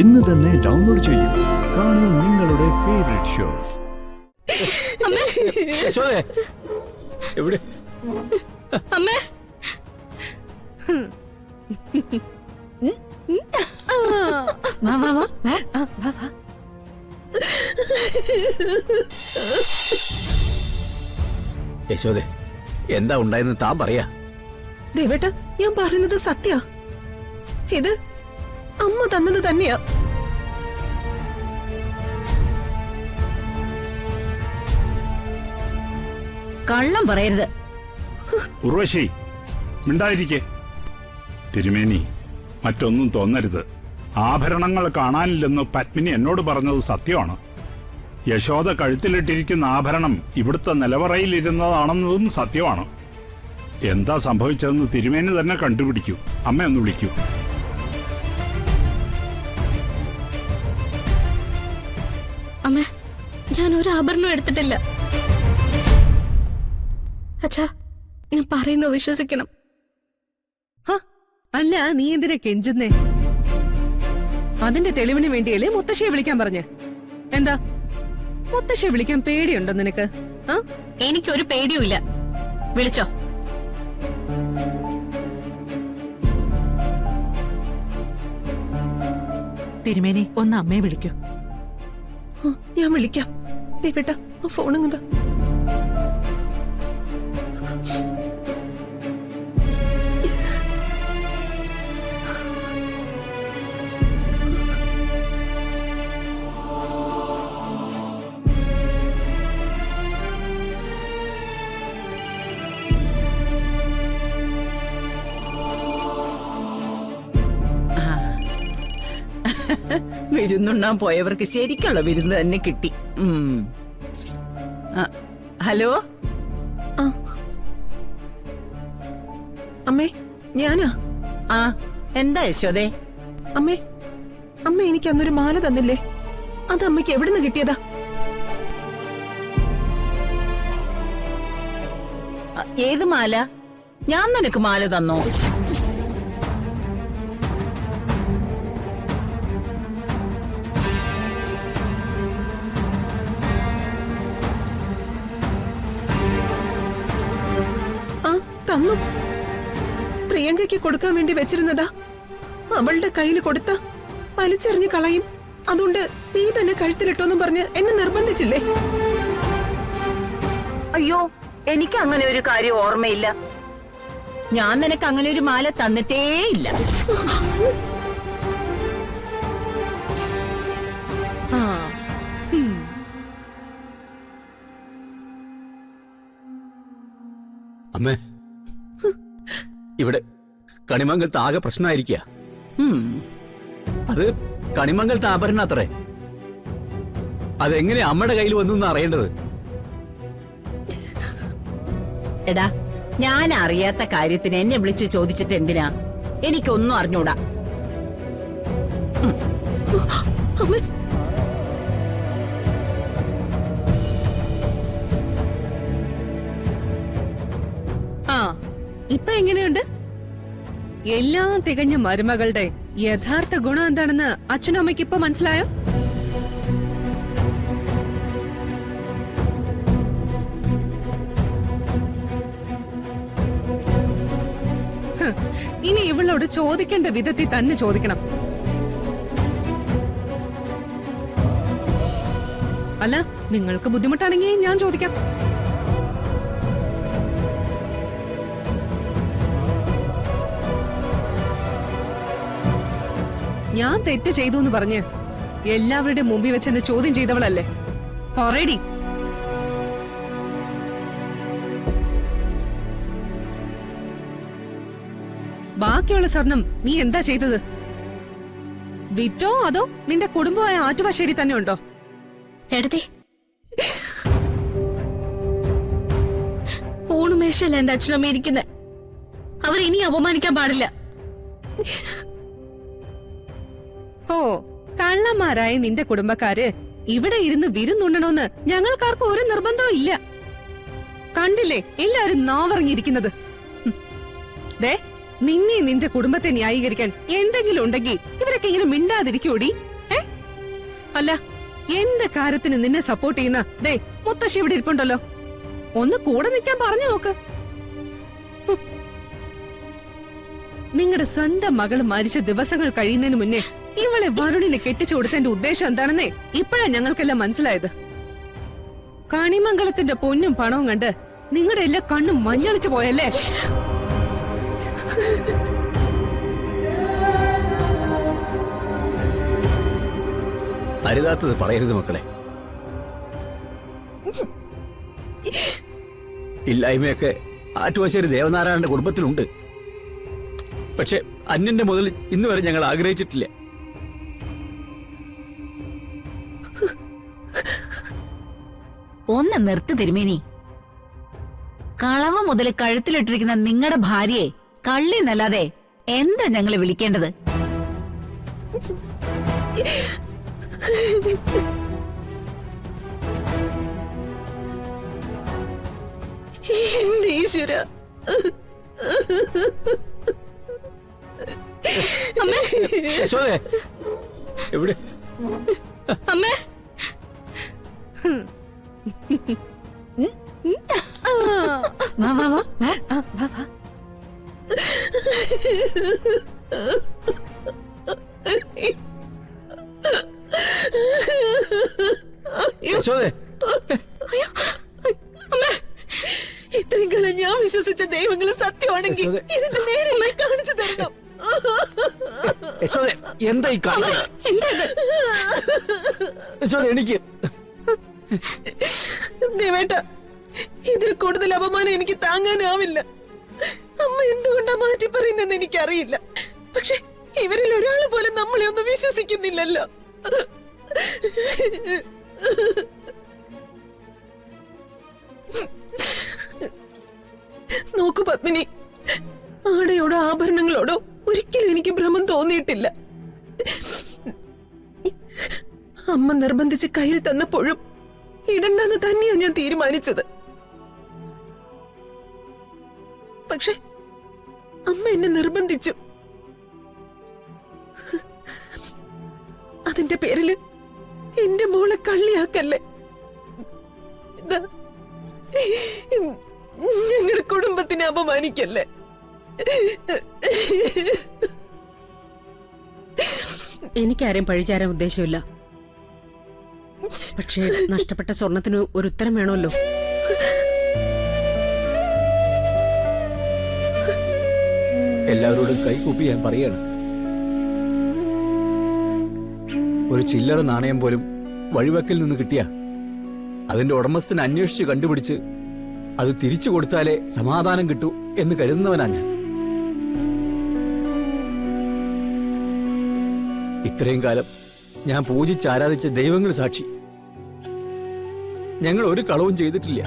ഇന്ന് തന്നെ ഡൗൺലോഡ് ചെയ്യൂ. കാണൂ നിങ്ങളുടെ ഫേവറേറ്റ് ഷോസ്. എവിടെ അമ്മേ? വാ വാ വാ വാ വാ. യശോദേ, എന്താ ഉണ്ടായെന്ന് താൻ പറയാ. ദേവേട്ട, ഞാൻ പറയുന്നത് സത്യ. ഇത് അമ്മ തന്നത് തന്നെയാ. കള്ളം പറയരുത്. ഉർവശി, മിണ്ടായിരിക്കെ. തിരുമേനി, മറ്റൊന്നും തോന്നരുത്. ആഭരണങ്ങൾ കാണാനില്ലെന്ന് പത്മിനി എന്നോട് പറഞ്ഞത് സത്യമാണ്. യശോദ കഴുത്തിലിട്ടിരിക്കുന്ന ആഭരണം ഇവിടുത്തെ നിലവറയിലിരുന്നതാണെന്നതും സത്യമാണ്. എന്താ സംഭവിച്ചതെന്ന് തിരുമേനി തന്നെ കണ്ടുപിടിക്കൂ. അമ്മയൊന്ന് വിളിക്കൂ. അമ്മേ, ഞാൻ ഒരു ആഭരണം എടുത്തിട്ടില്ല. അച്ഛാ, ഞാൻ പറയുന്നത് വിശ്വസിക്കണം. അല്ല, നീ എന്തിനാ കെഞ്ചുന്നേ? അതിന്റെ തെളിവിന് വേണ്ടിയല്ലേ മുത്തശ്ശിയെ വിളിക്കാൻ പറഞ്ഞ്? എന്താ മുത്തശ്ശിയെ വിളിക്കാൻ പേടിയുണ്ടോ നിനക്ക്? എനിക്കൊരു പേടിയുമില്ല. വിളിച്ചോ. തിരുമേനി, ഒന്ന് അമ്മയെ വിളിക്കൂ. ഞാൻ വിളിക്കാം. ദേവേട്ട, ഫോണുങ്ങതാ. വിരുന്നുണ്ണാൻ പോയവർക്ക് ശരിക്കുള്ള വിരുന്ന് തന്നെ കിട്ടി. ഹലോ. അമ്മേ, ഞാനാ. എന്താ യശോദേ? അമ്മേ, അമ്മ എനിക്ക് അന്നൊരു മാല തന്നില്ലേ? അത് അമ്മയ്ക്ക് എവിടുന്ന് കിട്ടിയതാ? ഏത് മാല? ഞാൻ നിനക്ക് മാല തന്നോ? തന്നു. പ്രിയങ്കയ്ക്ക് കൊടുക്കാൻ വേണ്ടി വെച്ചിരുന്നതാ. അവളുടെ കയ്യിൽ കൊടുത്ത വലിച്ചെറിഞ്ഞ് കളയും. അതുകൊണ്ട് നീ തന്നെ കഴുത്തിലിട്ടോന്നും പറഞ്ഞ് എന്നെ നിർബന്ധിച്ചില്ലേ? അയ്യോ, എനിക്ക് അങ്ങനെ ഒരു കാര്യം ഓർമ്മയില്ല. ഞാൻ നിനക്ക് അങ്ങനെ ഒരു മാല തന്നിട്ടേ ഇല്ല. അമ്മേ, ഇവിടെ കണിമംഗലത്ത് ആകെ പ്രശ്നമായിരിക്കുക. അത് കണിമംഗലത്തെ ആഭരണം അത്രേ. അതെങ്ങനെ അമ്മയുടെ കയ്യിൽ വന്നു അറിയേണ്ടത്? എടാ, ഞാൻ അറിയാത്ത കാര്യത്തിന് എന്നെ വിളിച്ചു ചോദിച്ചിട്ട് എന്തിനാ? എനിക്കൊന്നും അറിഞ്ഞൂടാ. ഇപ്പൊ എങ്ങനെയുണ്ട്? എല്ലാം തികഞ്ഞ മരുമകളുടെ യഥാർത്ഥ ഗുണം എന്താണെന്ന് അച്ഛനും അമ്മയ്ക്ക് ഇപ്പൊ മനസ്സിലായോ? ഇനി ഇവളോട് ചോദിക്കേണ്ട വിധത്തിൽ തന്നെ ചോദിക്കണം. അല്ല, നിങ്ങൾക്ക് ബുദ്ധിമുട്ടാണെങ്കിൽ ഞാൻ ചോദിക്കാം. ഞാൻ തെറ്റ് ചെയ്തു എന്ന് പറഞ്ഞ് എല്ലാവരുടെ മുമ്പിൽ വെച്ച് എന്നെ ചോദ്യം ചെയ്തവളല്ലേ? പറയടി. ബാക്കിയുള്ള സ്വർണം നീ എന്താ ചെയ്തത്? വിറ്റോ അതോ നിന്റെ കുടുംബമായ ആറ്റുവാശ്ശേരി തന്നെ ഉണ്ടോ? എടതി, ഊണുമേശല്ല എന്റെ അച്ഛനമ്മ ഇരിക്കുന്നെ. അവർ ഇനി അപമാനിക്കാൻ പാടില്ല. ഓ, കള്ളന്മാരായ നിന്റെ കുടുംബക്കാര് ഇവിടെ ഇരുന്ന് വിരുന്നുണ്ണണോന്ന് ഞങ്ങൾക്കാർക്കും ഒരു നിർബന്ധവും ഇല്ല. കണ്ടില്ലേ എല്ലാരും നാവറങ്ങിയിരിക്കുന്നത്? ദേ, നിന്നെ നിന്റെ കുടുംബത്തെ ന്യായീകരിക്കാൻ എന്തെങ്കിലും ഉണ്ടെങ്കിൽ ഇവരൊക്കെ ഇങ്ങനെ മിണ്ടാതിരിക്കൂടി? അല്ല, എന്റെ കാര്യത്തിന് നിന്നെ സപ്പോർട്ട് ചെയ്യുന്ന ദേ മുത്തശ്ശി ഇവിടെ ഇരിപ്പുണ്ടല്ലോ, ഒന്ന് കൂടെ നിൽക്കാൻ പറഞ്ഞു നോക്ക്. നിങ്ങളുടെ സ്വന്തം മകള് മരിച്ച ദിവസങ്ങൾ കഴിയുന്നതിന് മുന്നേ ഇവളെ വരുണിനെ കെട്ടിച്ചു കൊടുത്തതിന്റെ ഉദ്ദേശം എന്താണെന്നേ ഇപ്പോഴാ ഞങ്ങൾക്കെല്ലാം മനസ്സിലായത്. കണിമംഗലത്തിന്റെ പൊന്നും പണവും കണ്ട് നിങ്ങളുടെ എല്ലാ കണ്ണും മഞ്ഞളിച്ചു പോയല്ലേ? അരുതാത്തത് പറയരുത് മക്കളെ. ഇല്ലായ്മയൊക്കെ ആറ്റുവാശ്ശേരി ദേവനാരായണന്റെ കുടുംബത്തിലുണ്ട്. പക്ഷെ അന്യന്റെ മുതൽ ഇന്ന് വരെ ഞങ്ങൾ ആഗ്രഹിച്ചിട്ടില്ല. ഒന്ന് നിർത്ത് തിരുമേനി. കളവ മുതൽ കഴുത്തിലിട്ടിരിക്കുന്ന നിങ്ങളുടെ ഭാര്യയെ കള്ളി എന്നല്ലാതെ എന്താ ഞങ്ങളെ വിളിക്കേണ്ടത്? ഈശ്വര, യശോദേ, എവിടെ? അമ്മേ, വാ വാ വാ യശോദേ, ഇത്രയും കാലം ഞാൻ വിശ്വസിച്ച ദൈവങ്ങള് സത്യമാണെങ്കിൽ ഇതിന്റെ നേരെ കാണിച്ചു തരണം. യശോദേ, എന്താ ഈ കാണുന്നത്? എന്താ ഇത്? യശോദേ, എനിക്ക് ദേവേട്ട, ഇതിൽ കൂടുതൽ അപമാനം എനിക്ക് താങ്ങാനാവില്ല. അമ്മ എന്തുകൊണ്ടാ മാറ്റി പറയുന്നെന്ന് എനിക്കറിയില്ല. പക്ഷെ ഇവരിൽ ഒരാള് പോലും നമ്മളെ ഒന്നും വിശ്വസിക്കുന്നില്ലല്ലോ. നോക്കൂ പത്മിനി, ആടയോടോ ആഭരണങ്ങളോടോ ഒരിക്കലും എനിക്ക് ഭ്രമം തോന്നിയിട്ടില്ല. അമ്മ നിർബന്ധിച്ച് കയ്യിൽ തന്നപ്പോഴും ഇടണ്ടെന്ന് തന്നെയാ ഞാൻ തീരുമാനിച്ചത്. പക്ഷെ അമ്മ എന്നെ നിർബന്ധിച്ചു. അതിന്റെ പേരില് എന്റെ മോളെ കള്ളിയാക്കല്ലേ. ഞങ്ങളുടെ കുടുംബത്തിനെ അപമാനിക്കല്ലേ. എനിക്കാരെയും പഴിചാരാൻ ഉദ്ദേശമില്ല. പക്ഷേ നഷ്ടപ്പെട്ട സ്വർണത്തിന് ഒരു ഉത്തരം വേണമല്ലോ. എല്ലാവരോടും കൈകൂപ്പി ഞാൻ പറയാണ്. ഒരു ചില്ലറ നാണയം പോലും വഴിവക്കിൽ നിന്ന് കിട്ടിയ അതിന്റെ ഉടമസ്ഥനെ അന്വേഷിച്ച് കണ്ടുപിടിച്ച് അത് തിരിച്ചു കൊടുത്താലേ സമാധാനം കിട്ടൂ എന്ന് കരുതുന്നവനാ ഞാൻ. ഇത്രയും കാലം ഞാൻ പൂജിച്ചാരാധിച്ച ദൈവങ്ങൾ സാക്ഷി, ഞങ്ങൾ ഒരു കളവും ചെയ്തിട്ടില്ല.